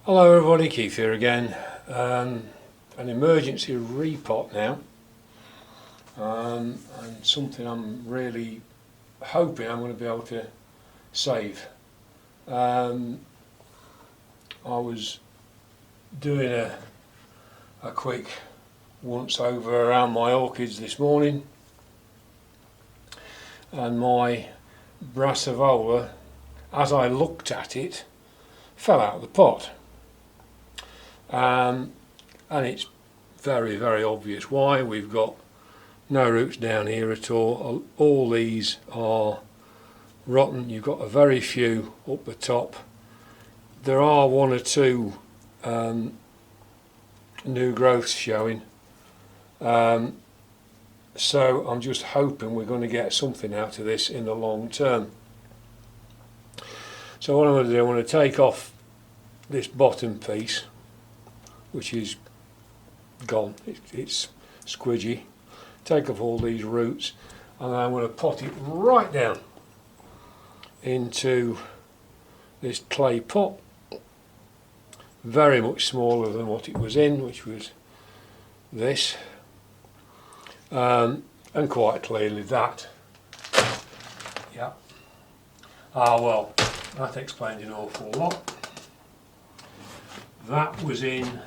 Hello everybody, Keith here again. An emergency repot now, and something I'm really hoping I'm going to be able to save. I was doing a quick once over around my orchids this morning, and my Brassavola, as I looked at it, fell out of the pot. And it's very obvious why. We've got no roots down here at all these are rotten. You've got a very few up the top. There are one or two new growths showing, so I'm just hoping we're going to get something out of this in the long term. So what I'm going to do, I'm going to take off this bottom piece, which is gone, it's squidgy. Take off all these roots, and I'm going to pot it right down into this clay pot, very much smaller than what it was in, which was this, and quite clearly that. Yeah. Well, that explains an awful lot. That was in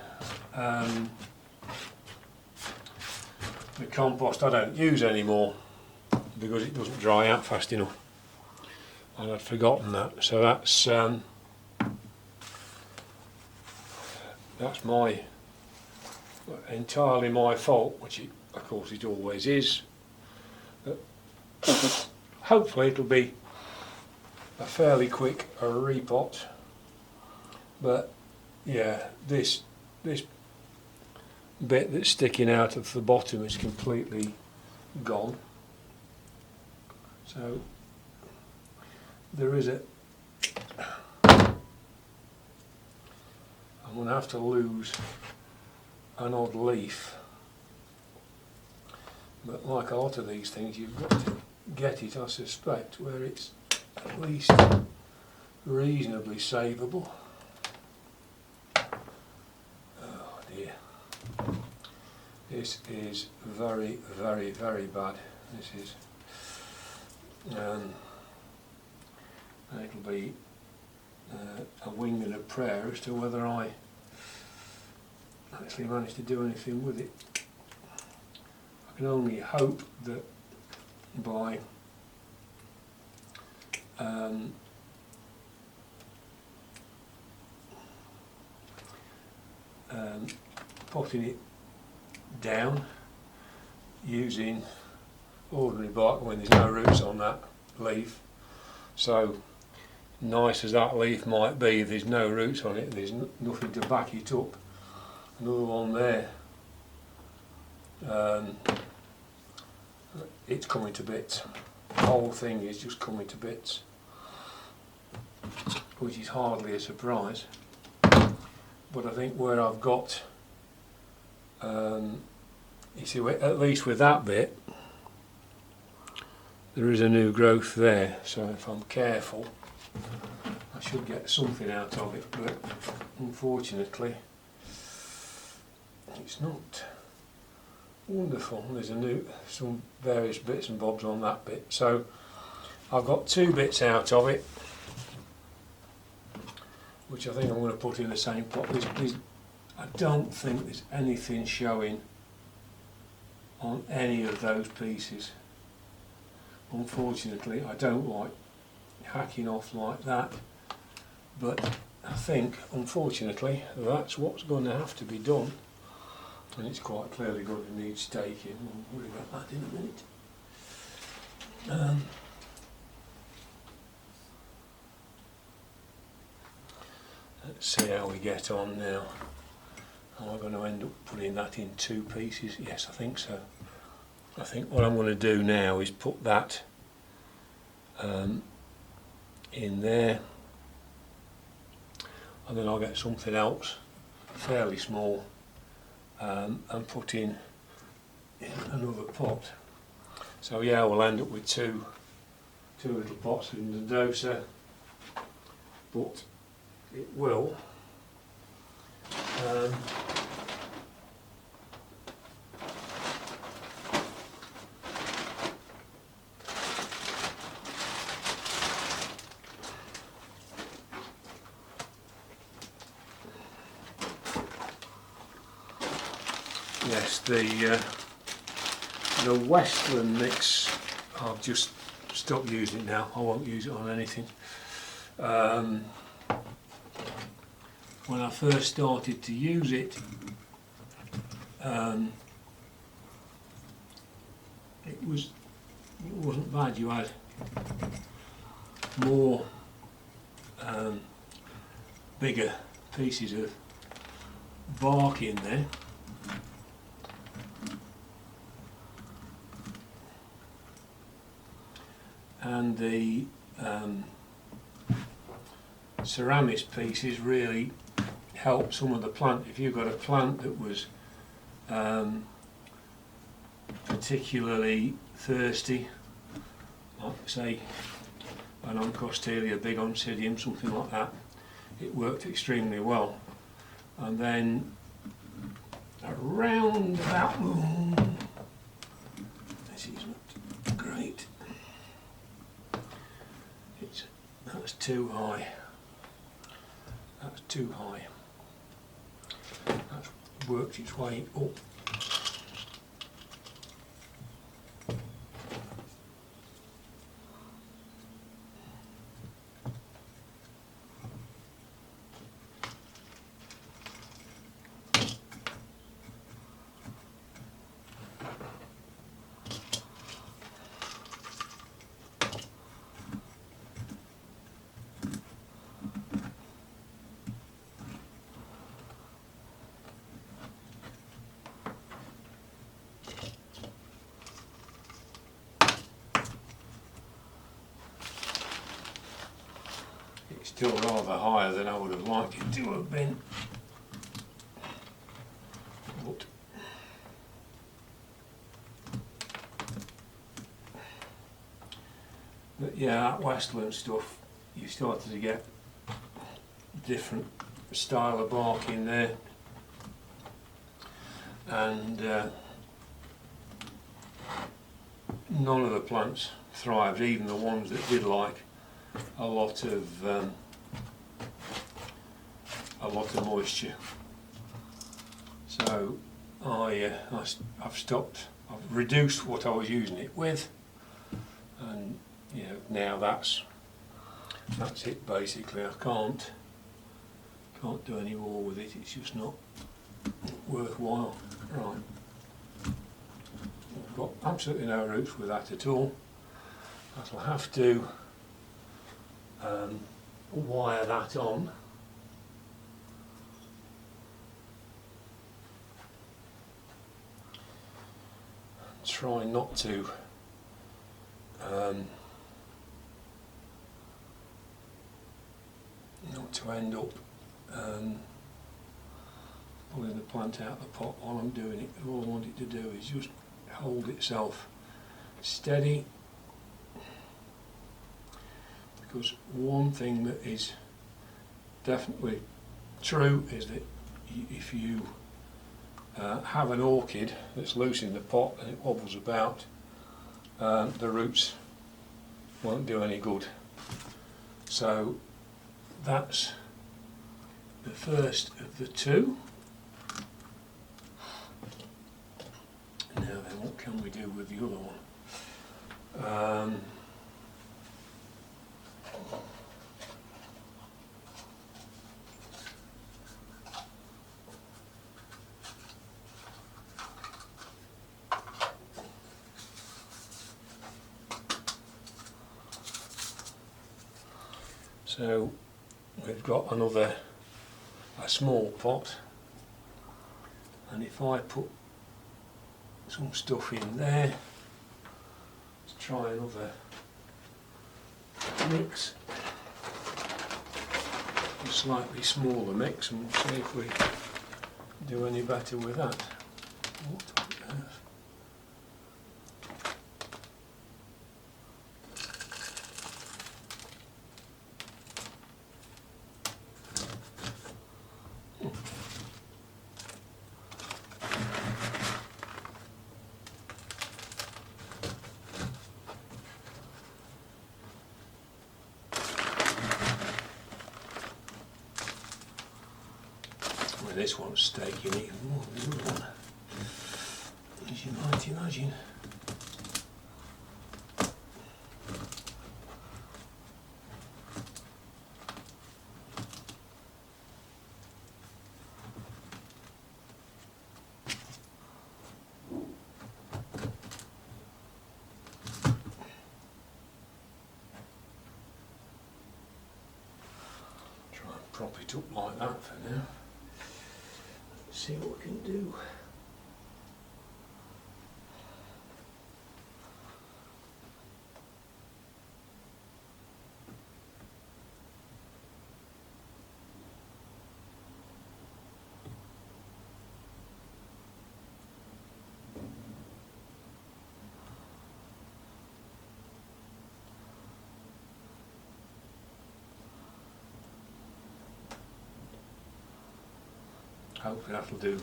the compost I don't use anymore because it doesn't dry out fast enough, and I'd forgotten that. So that's entirely my fault, which of course it always is. But hopefully it'll be a fairly quick repot. But yeah, this bit that's sticking out of the bottom is completely gone. So there is I'm going to have to lose an odd leaf, but like a lot of these things, you've got to get it, I suspect, where it's at least reasonably savable. This is very bad. This is, and it'll be a wing and a prayer as to whether I actually manage to do anything with it. I can only hope that by potting it down using ordinary bark when there's no roots on that leaf. So nice as that leaf might be, there's no roots on it, there's nothing to back it up. Another one there, it's coming to bits. The whole thing is just coming to bits, which is hardly a surprise. But I think where I've got, you see, at least with that bit, there is a new growth there, so if I'm careful, I should get something out of it, but unfortunately, it's not wonderful. There's some various bits and bobs on that bit, so I've got two bits out of it, which I think I'm going to put in the same pot. I don't think there's anything showing on any of those pieces. Unfortunately, I don't like hacking off like that, but I think, unfortunately, that's what's going to have to be done, and it's quite clearly going to need staking. We'll worry about that in a minute. Let's see how we get on now. Am I going to end up putting that in two pieces? Yes, I think so. I think what I'm going to do now is put that in there, and then I'll get something else fairly small and put in another pot. So yeah, we'll end up with two little pots in the nodosa, but it will Um, yes, the Westland mix, I've just stopped using it now. I won't use it on anything. When I first started to use it, it wasn't bad. You had more bigger pieces of bark in there. And the ceramics pieces really help some of the plant. If you've got a plant that was particularly thirsty, like say an Oncostelia, big Oncidium, something like that, it worked extremely well. And then around about, this is not great. That's too high. That's too high. That's worked its way up. Still rather higher than I would have liked it to have been. But yeah, that Westland stuff, you started to get different style of bark in there, and none of the plants thrived, even the ones that did like a lot of moisture. So I've stopped. I've reduced what I was using it with, and you know, now that's it basically. I can't do any more with it. It's just not worthwhile. Right. I've got absolutely no roots with that at all. I'll have to wire that on. Try not to end up pulling the plant out of the pot while I'm doing it. All I want it to do is just hold itself steady, because one thing that is definitely true is that if you have an orchid that's loose in the pot and it wobbles about, the roots won't do any good. So that's the first of the two. Now then, what can we do with the other one? So we've got a small pot, and if I put some stuff in there, let's try another mix, a slightly smaller mix, and see if we do any better with that. What on earth? with this one staking even more than the other one, as you might imagine. Prop it up like that for now. See what we can do. Hopefully that'll do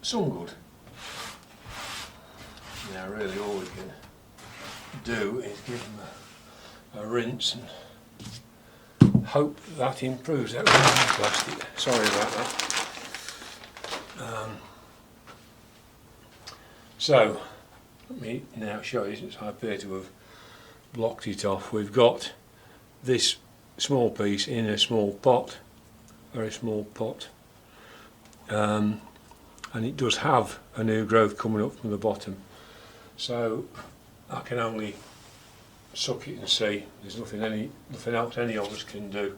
some good. Now really all we can do is give them a rinse and hope that improves that plastic. Sorry about that. So let me now show you, since I appear to have blocked it off. We've got this small piece in a small pot, very small pot. And it does have a new growth coming up from the bottom, so I can only suck it and see. There's nothing else any of us can do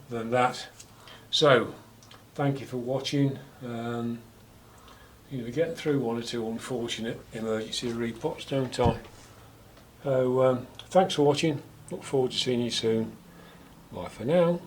than that. So thank you for watching. We're getting through one or two unfortunate emergency repots, don't I? So thanks for watching, look forward to seeing you soon. Bye for now.